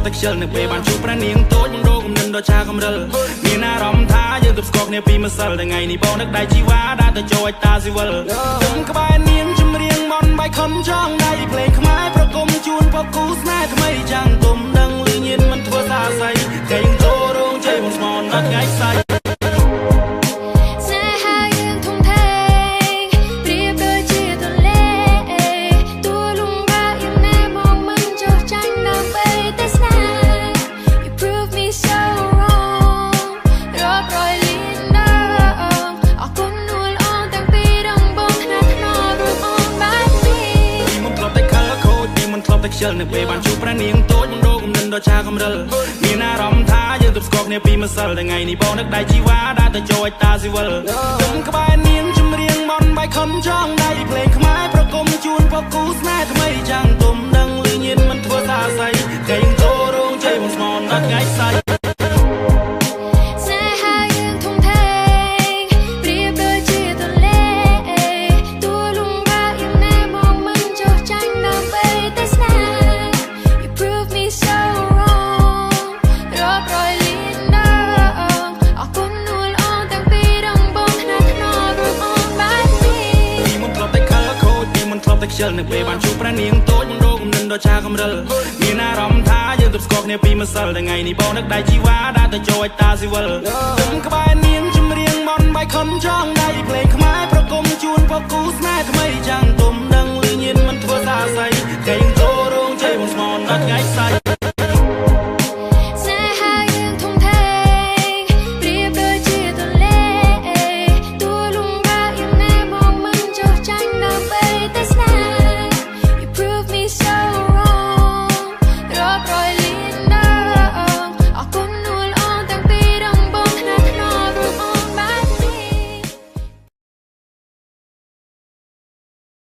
តែខ្ជិលនៅពេលបានជួបប្រានាងតូចបងរកគំនិតដ៏ឆាកំរិលមានអារម្មណ៍ថាយើងទប់ស្គាល់គ្នាពីម្សិលថ្ងៃនេះបងនឹកដៃជីវ៉ាដើរទៅចូលតាស៊ីវិលគុំក្បែរនាងជំរៀងមន់បាយខំចង់ដៃភ្លេងខ្មែរប្រគំជូនពកគូស្នេហ៍ថ្មីចាំងទុំដឹងលឺញៀនមិនធ្វើសាស័យគេងចូលរោងជ័យបងស្មនដល់ថ្ងៃស្អែកខ្ជិលនៅពេលបានជួបប្រានាងតូចបងរកគំនិតដ៏ឆាកំរិលមានអារម្មណ៍ថាយើងទប់ស្គាល់គ្នាពីម្សិលថ្ងៃនេះបងនឹកដៃជីវ៉ាដើរទៅចូលតាស៊ីវិលគុំក្បែរនាងជំរៀងមន់បាយខំចង់ដៃភ្លេងខ្មែរប្រគំជូនពកគូស្នេហ៍ថ្មីចាំងទុំដឹងលឺញៀនមិនធ្វើសាស័យគេងចូលរោងជ័យបងស្មនដល់ថ្ងៃស្អែកខ្ជិលនៅពេលបានជួបប្រានាងតូចបងរកគំនិតដ៏ឆាកំរិលមានអារម្មណ៍ថាយើងទប់ស្គាល់គ្នាពីម្សិលថ្ងៃនេះបងនឹកដៃជីវ៉ាដើរទៅចូលតាស៊ីវិលគុំក្បែរនាងជំរៀងមន់បាយខំចង់ដៃភ្លេងខ្មែរប្រគំជូនពកគូស្នេហ៍ថ្មីចាំងទុំដឹងលឺញៀនមិនធ្វើសាស័យគេងចូលរោងជ័យបងស្មនដល់ថ្ងៃស្អែកSo